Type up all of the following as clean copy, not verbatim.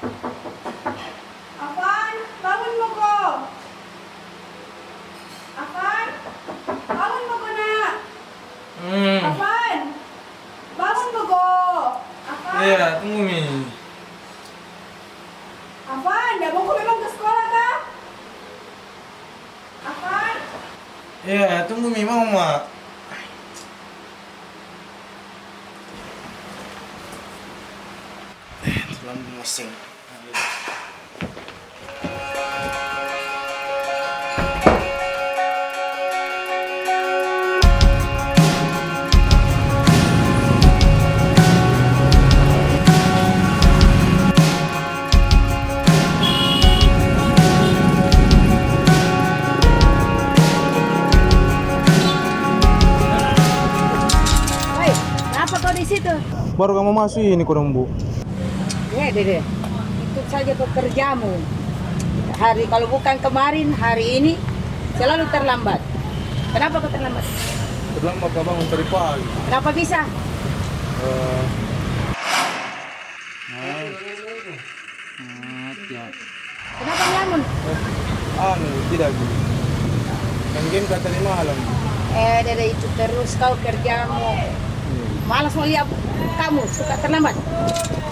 Afan, bangun mo ko! Afan, bangun mo ko na! Afan, bangun mo ko! Afan, Iya, tunggu Mi. Afan, di mo ko memang ke sekolah ka? Afan, Iya, tunggu Mi, mau mak. Terlalu mesin. Woi, kenapa kau di situ? Baru kamu masuk ini kurang Bu. Ya, Dede. Ikut saja pekerjamu. Hari kalau bukan kemarin, hari ini selalu terlambat. Kenapa kau terlambat? Terlambat kau bangun tadi pagi. Kenapa bisa? Kenapa ngelamun? Tidak Bu. Main game kata 5 malam. Dede, itu terus kau kerjamu. Malas mau lihat kamu suka terlambat.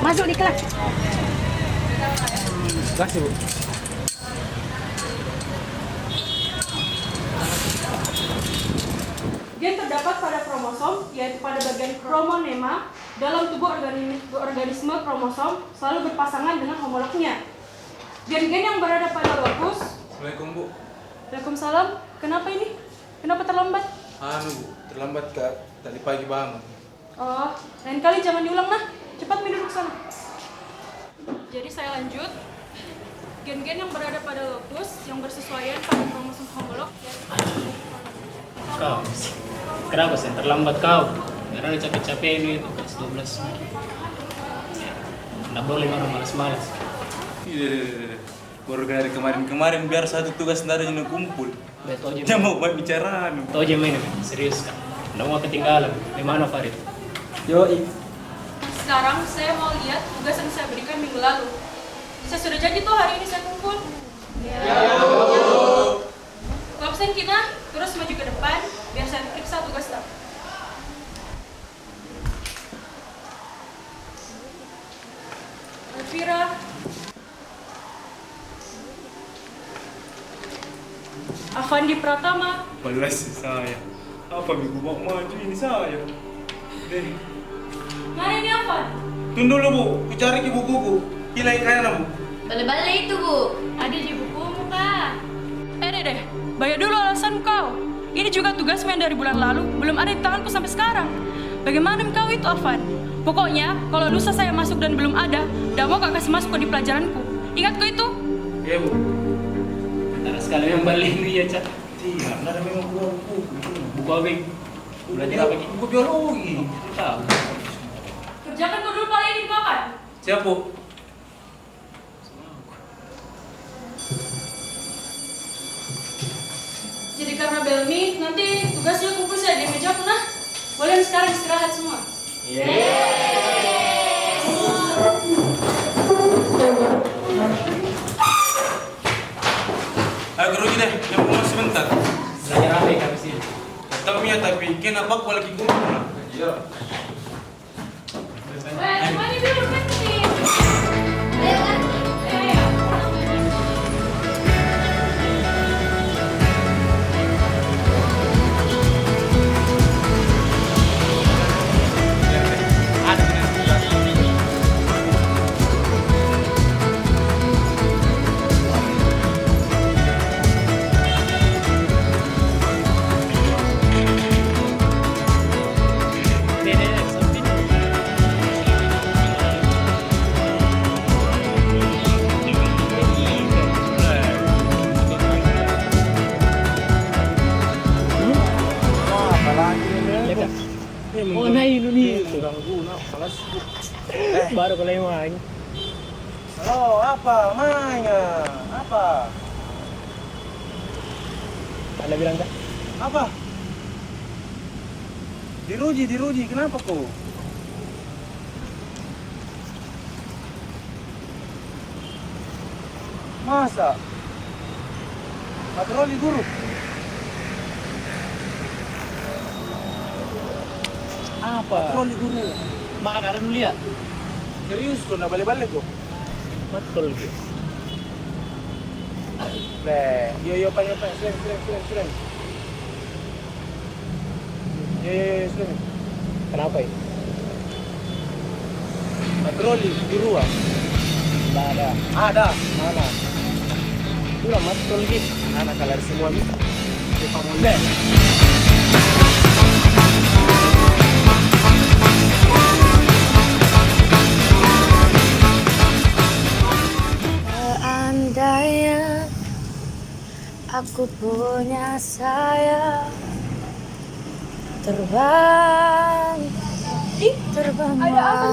Masuk di kelas. Kasih Bu. gen terdapat pada kromosom, yaitu pada bagian kromonema dalam tubuh organisme kromosom selalu berpasangan dengan homolognya. Gen-gen yang berada pada lokus. Assalamualaikum Bu. Waalaikumsalam. Kenapa ini? Kenapa terlambat? Bu, terlambat Kak. Tadi pagi bangun. Oh, lain kali jangan diulang nah. Cepat duduk sana. Jadi saya lanjut. Gen-gen yang berada pada lokus yang bersesuaian pada kromosom homolog. Kau, kenapa sih terlambat kau? Karena udah capek-capek ini kelas 12. Nggak boleh marah malas-malas. Iya. Baru dari kemarin biar satu tugas nada yang kumpul. Betul aja. Jangan mau bicara. Tahu aja main, serius kan? Nggak mau ketinggalan. Di mana Farid? Sekarang saya mau lihat tugas yang saya berikan minggu lalu. Saya sudah janji tuh hari ini saya kumpul. Ya. Kau absen kita, terus maju ke depan biar saya periksa tugasnya. Elvira. Avandi Pratama. Balas saya. Apa minggu mau maju ini saya? Mana ini Avan? Tunggu dulu Bu, ku cari ke bukuku. Hilang kanan Bu. Bale-bale itu, Bu. Ada di bukumu, Kak. Deh, bayar dulu alasan kau. Ini juga tugasmu yang dari bulan lalu, belum ada di tanganku sampai sekarang. Bagaimana kau itu, Avan? Pokoknya, kalau lusa saya masuk dan belum ada, tidak mau kak kasih masuk di pelajaranku. Ingat kau itu? Iya Bu. Antara sekali yang balik ini ya, Cak. Tidak, ada memang buku. Buku apa? Belajar apa gitu? Buku biologi. Tahu. Kerjakan kau dulu paling ini, Papan. Siap Bu. Jadi karena Belmi, nanti tugasnya kumpul saya di meja aku, nah. Boleh sekarang istirahat semua. Ayo geruji deh, yang mau sebentar. Belajar apa ya kami sih? Tahu ya tapi kenapa aku lagi kumpul? Iya. Semuanya dulu, nanti. Oh, nah ini nih. Baru kalau yang main. Halo, apa? Mainnya? Apa? Anda bilang kan? Apa? Diruji, kenapa kok? Masa? Patroli guru. Apa? Patroli guru. Makan ada dulu ya? Serius kok, nggak balik-balik kok. Betul gitu. Yo, Pak, sering. Yo, sering. Kenapa ya? Patroli di ruang. Tidak ada. Ada. Mana? Udah betul gitu. Anak kalian semua nih. Seandainya aku punya sayap terbang, terbang aku.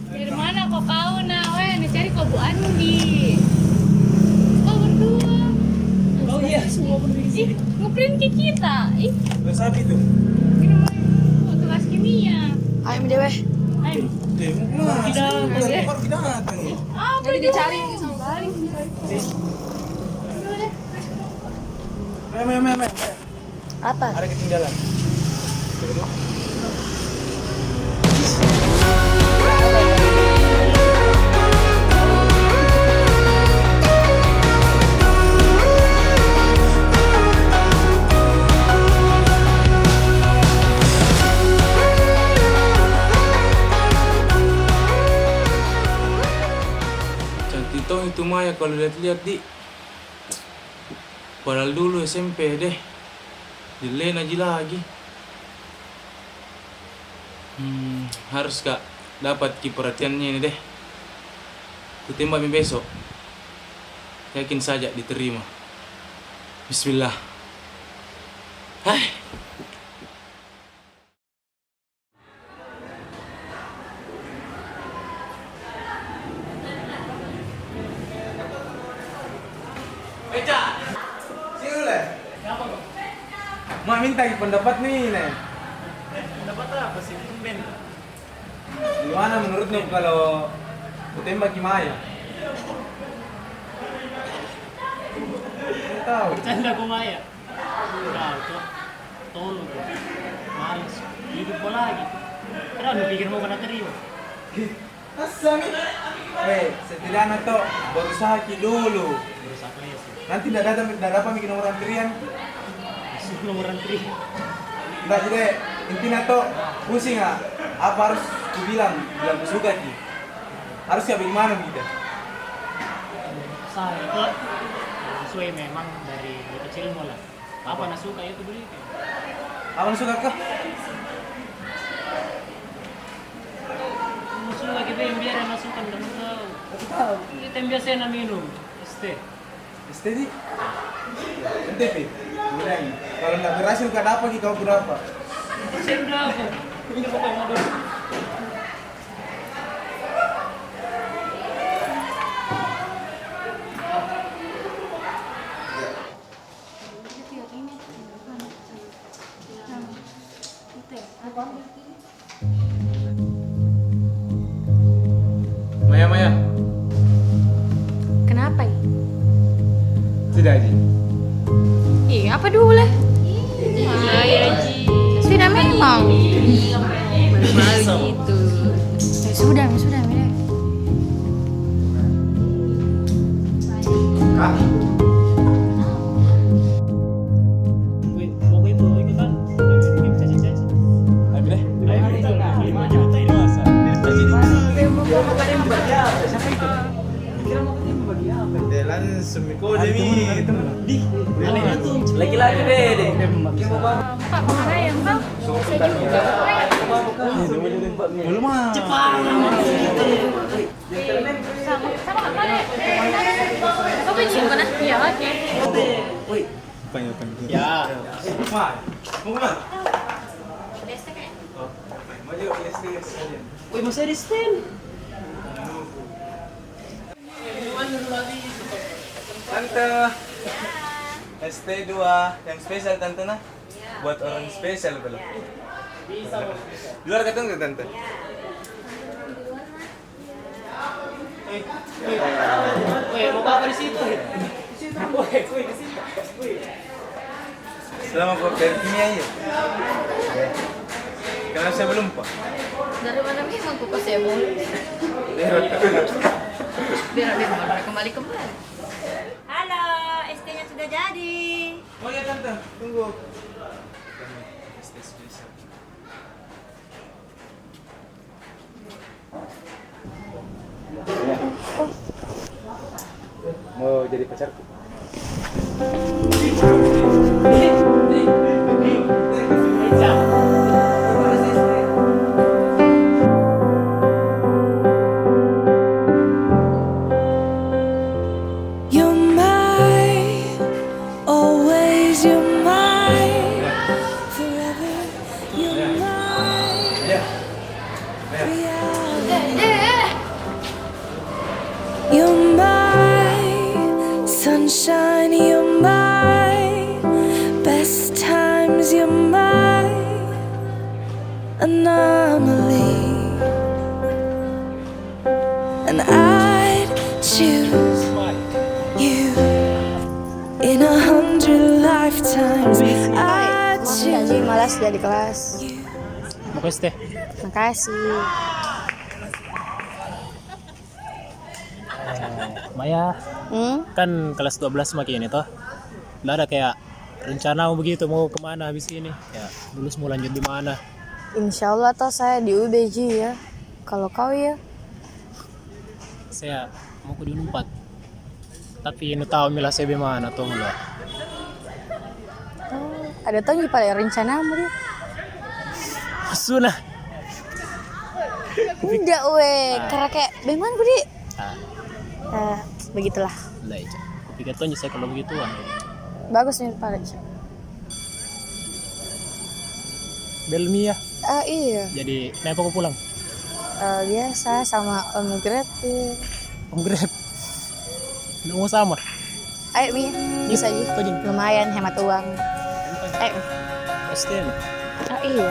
Dari mana kok kau nawe? Cari kok Bu Andi. Kau berdua. Oh iya, semua berdiri di sini. Ngeprint ke kita. Ih, Sapi tuh. minum air. Tugas kimia. Ayo dewe. Ayo. Baru kita datang. Apa Jadi itu? dicari sama balik. Me. Apa? Ada ketinggalan. Cantik toh itu Maya kalau lihat-lihat di. Padahal dulu SMP deh. Dilen aja lagi. Harus kak dapat perhatiannya ini deh. Kutembak besok. Yakin saja diterima. Bismillah. Hai. Eca, sini le. Kenapa kok? Mau minta pendapat nih, Nek. Dapat apa sih? Tumben. Gimana menurutmu kalau kutembak Maya? Tidak tahu. Bercanda kok Maya. Udah tuh. Tolong tuh. Males. Hidup gua lagi. Kenapa lu pikir mau kena terima? Asa nih? Setidaknya toh berusaha dulu. Berusaha ya sih. Nanti tidak dapat bikin nomor antrian. Masuk nomor antri. Tidak jadi intinya toh pusing ah. Apa harus bilang suka ki? Harus ya bagaimana kita? Saya kok sesuai memang dari kecil mulai. Apa nak suka itu beli. Apa suka kah? Suka kita yang biar yang masukkan kamu tahu. Kita yang biasa yang minum. Steady. NTP. Kalau nggak berhasil kau dapat kau berapa? Saya berapa? Ini pokoknya mau dulu. Maya. Kenapa ya? Tidak Ji. Iya, apa dulu lah? Iya, Ji. Sudah memang. Begitu. Sudah, Mira. Kak. Pokoknya itu ikutan. Caci-caci. Ayo deh. Ayo itu 5 juta ini masa. Langsung mikro demi. Alihnya tuh Lagi-lagi deh. Pak, mana ya, Bang? Belum ah. cepat. Sama apa deh? Kau bensin mana? Iya, oke. Panggil. Ya. Mai. Mau kemana? Destek ya? Maju, yes. Wih, masih ada stand. Tante. ST2 yang spesial tante nah. Buat orang spesial belum. Bisa. Luar kata nggak tante? Mau apa di situ? Selama kau dari kimia ya? Kenapa saya belum pak? Dari mana memang kok saya mau? Biar dia mau kembali. Halo, ST-nya sudah jadi. Oh ya tante, tunggu. Mau jadi pacarku? You're mine, always you're mine, forever you're mine. Ya. You're mine, sunshine, you're mine, best times, you're mine, anomaly. And I'd choose you in 100 lifetimes. I'd choose Jadi malas jadi kelas. Mau ke ST? Makasih. Maya, kan kelas 12 makin ini toh. Nggak ada kayak rencana mau begitu, mau kemana habis ini? Ya, lulus mau lanjut di mana? Insya Allah toh saya di UBJ ya. Kalau kau ya? Saya mau ke Unpad. Tapi ini tahu milah saya bagaimana tuh lo. Ada tahu pada rencana mu dia? Sunah. Udah weh, karena kayak bagaimana ku di? Ah, Begitulah. lah itu. Kupikir tuh saya kalau begituan. Bagus nih Pak. Belmia. Iya. Jadi kenapa aku pulang? Biasa sama Om Grab tuh. Om Grab. Nggak mau sama. Ayo Bi, bisa aja. Lumayan hemat uang. Ayo. ST. Iya.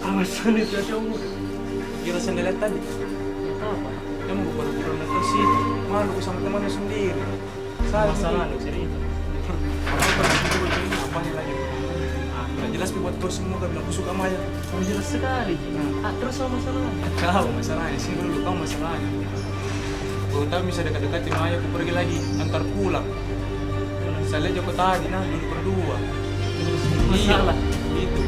Awasan itu aja umur. Kira saya lihat tadi. Apa? Dia mau pura-pura ke situ. Malu sama temannya sendiri. Saya Masalah lu cerita. apa nih lagi? Nggak jelas buat kau semua kau bilang aku suka Maya. Oh, jelas sekali. Terus apa masalahnya? Kau masalahnya sini dulu kau masalahnya. Kau tahu bisa dekat-dekat di Maya, aku pergi lagi antar pulang. Saya lihat Joko tadi, nah duduk berdua. Masalah. Itu.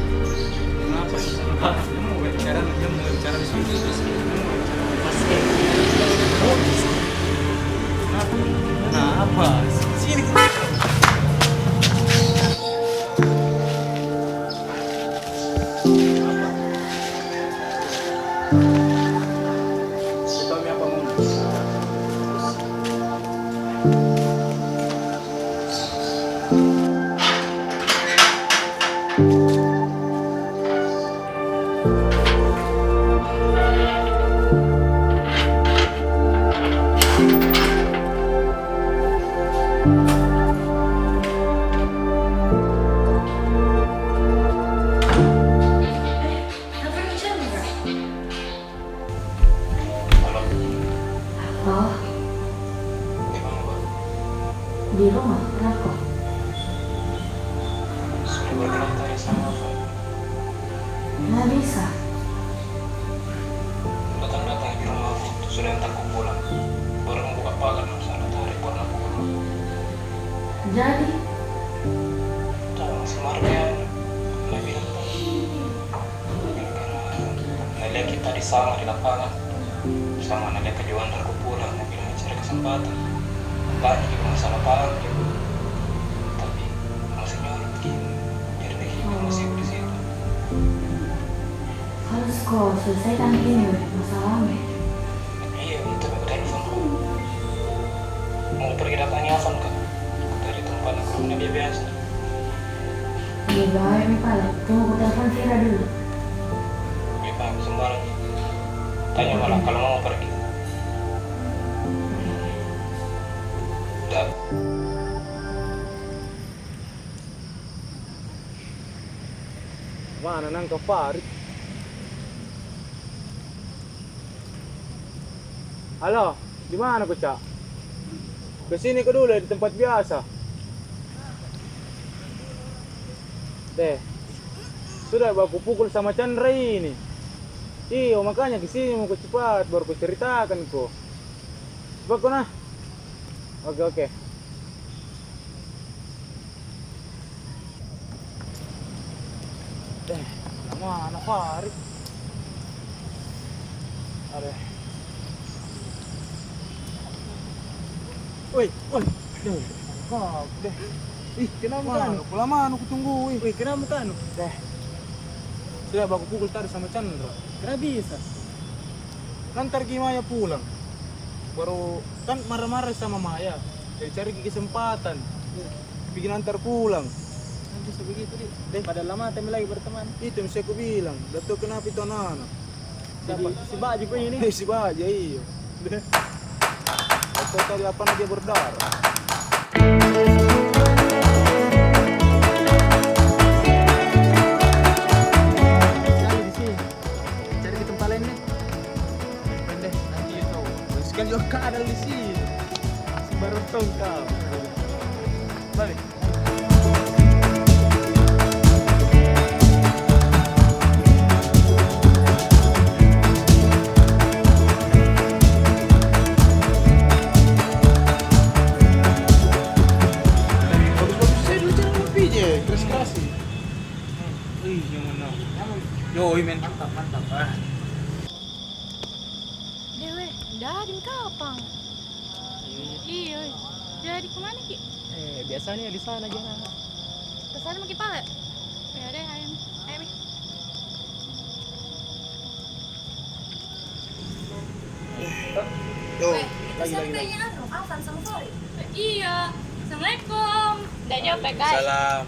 Kenapa sih? Dia mau bicara di situ. Kenapa? Sini. Tahu apa mau? bergerak tadi sama Afan. Nggak bisa. Datang-datang di rumah aku, tuh sudah antar aku pulang. Baru membuka pagar, sana tarik warna aku pulang. Jadi, Jangan semarang, nggak bilang tuh. Gara-gara nilai kita di sana di lapangan, sama nilai kejuan aku pulang, mau bilang mencari kesempatan. Tanya juga masalah paham juga. Tapi masih nyuruh begini, jadi begini masih di situ. harus kau selesaikan ini masalahnya. Iya, itu aku telepon kok. Mau pergi datangnya Afan kan? Dari tempat nongkrongnya dia biasa. Iya, bahaya nih Pak. Tunggu aku telepon Vira dulu. Dia panggil sembarang. Tanya malah kalau mau pergi. Udah. Mana nang ke Farid? Halo, di mana kau, Cak? Kesini ke dulu di tempat biasa. Deh, sudah baku pukul sama Chandra ini. Iya, makanya kesini mau cepat, baru ku ceritakan kok. Coba kau nah. Oke. Deh, mana Farid? Ada. Woi. Duh, kau deh. Ih, kenapa kan? Lama aku tunggu. Wih, kenapa kan? Deh. Sudah baku pukul tadi sama Chandra. Kenapa bisa? Kan ntar Maya pulang. Baru kan marah-marah sama Maya. Jadi cari kesempatan. Bikin antar pulang. Kan bisa begitu deh. Pada lama kami lagi berteman. Itu yang aku bilang. Dato kenapa itu anak-anak? Jadi si Baji kok ini? Si Baji, iya. Deh. Atau tadi apa dia berdarah? Cari di sini. Cari di tempat lain deh. Deh, nanti ya tahu. Sekali juga ada di sini. Baru tahu kau. Balik. Yoi men, mantap. Dewe, dari kapan? Iya. Jadi kemana Ki? Biasanya di sana aja. Kesana mau Ki Pale? Ya deh, ayo. Yo, Lagi. Afan sama Farid. Iya. Assalamualaikum. Udah nyampe guys. salam.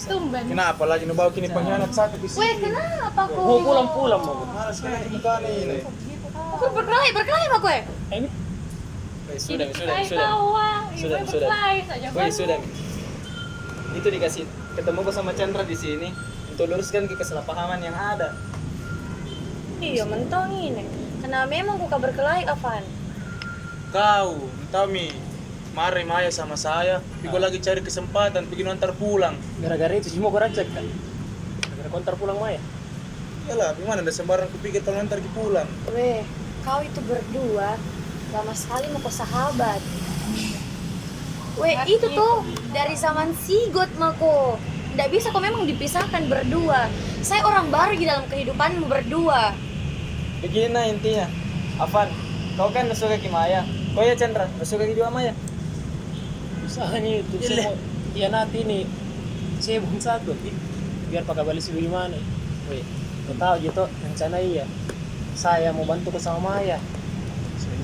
Tumben. Kenapa lagi nu bawa kini pengkhianat satu di sini? Weh, kenapa kok? Mau pulang mau. Malas kan muka ini. Aku berkelahi sama gue. Ini sudah. Sudah. Sudah. Itu dikasih ketemu gue sama Chandra di sini untuk luruskan ke kesalahpahaman yang ada. Iya, mentong ini. Karena memang buka berkelahi, Afan. Kau, entah mi, mari Maya sama saya. Tapi gua lagi cari kesempatan bikin antar pulang. Gara-gara itu semua kau racak kan? Gara-gara kau antar pulang Maya. Yalah, gimana ada sembarang kupikir kalau antar pulang. Weh, kau itu berdua lama sekali mau ke sahabat. Weh, itu tuh dari zaman Sigot mako. Nggak bisa kok memang dipisahkan berdua. Saya orang baru di dalam kehidupanmu berdua. Begini nah intinya, Afan, kau kan suka ke Maya, kau ya Chandra, suka ke juga Maya. Usahanya itu semua dia nanti ini saya bukan satu biar pakai balik sih gimana. Weh, kau tahu gitu rencana iya. Saya mau bantu ke sama Maya.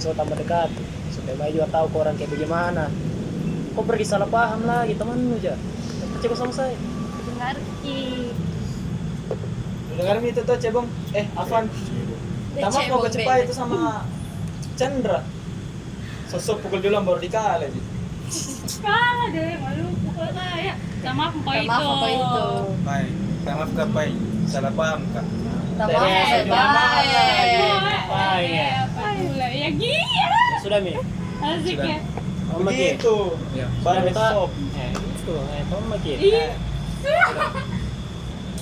So tambah dekat supaya Maya juga tahu kau orang kayak bagaimana. Kau pergi salah paham lagi temanmu aja. Percaya sama saya. Ngerti. Dengar itu tuh Cebong, Afan, tamat mau kecepai itu sama Chandra. Sosok pukul dulu baru dikalah aja. Kalah deh, malu pukul saya. Sama apa itu? Maaf apa itu? Baik, maaf kak Pai, salah paham kak. Baik. Ya gila. Sudah Mi. Asik ya. Om Maki. Begitu. Ya. Baru Sudah, stop. Itu, Om Maki. Iya.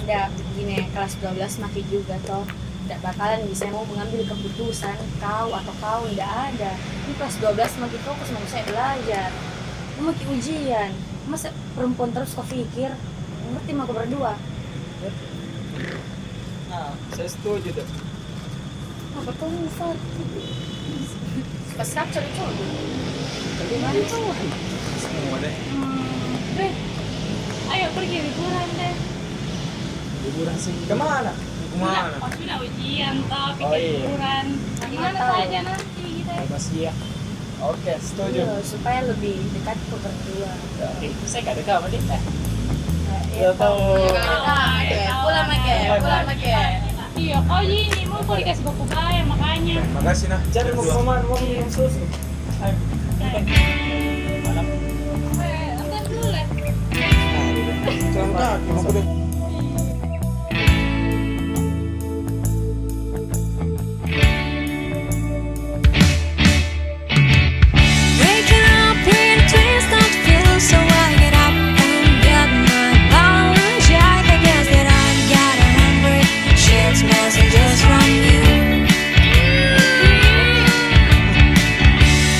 Udah gini, kelas 12 makin juga toh. Tidak bakalan bisa mau mengambil keputusan kau atau kau, tidak ada. Ini kelas 12 makin fokus mau saya belajar. Mau makin ujian. Masa perempuan terus kau pikir? Ngerti mau kau berdua? Nah, saya setuju tuh. Apa tuh misal? Pas capture itu. Bagaimana tuh? Semua deh. Deh, ayo pergi liburan deh. Liburan sih. Kemana? Kemana? Pas sudah ujian toh, Oh, pikir iya. liburan. Gimana tahu. saja nanti kita. Bebas ya. Oke, setuju. Iya, supaya lebih dekat ke berdua. Oke, saya gak ada kamu nih. Iya tahu. Pulang lagi. Iya, kau ini mau kau dikasih buku kaya makanya. Makasih nah. Cari mau kemana? Mau minum susu. Ayo. Malam. Antar dulu lah. Jalan kaki mau kudu. Waking up in a twist of feel, so I get up and get my apologize. I guess that I got 100 shared messages from you.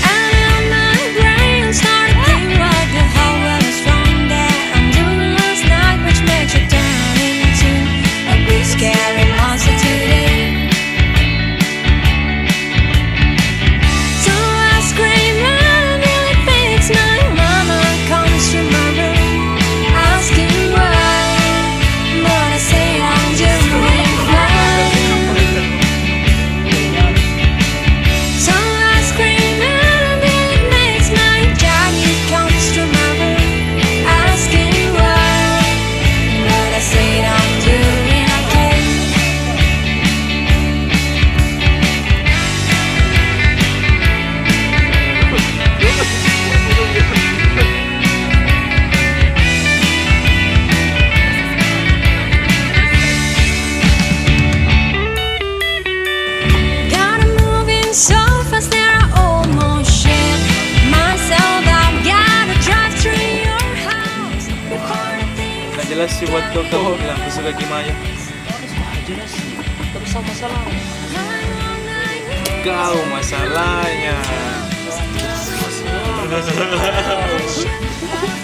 And in my brain started thinking what the whole world is wrong that I'm doing last night, which makes you turn into a big scary monster today. So I scream and it makes my mama comes to my room asking why, but I say I'm just doing fine. So I scream and it makes my daddy comes to my room asking why, but I say I'm doing okay. Gotta moving so fast that I almost shit myself. I've gotta drive through your house before the things Nggak jelas sih buat kau kamu bilang suka gimana? Jelas sih. Terus sama masalah. Kau masalahnya. I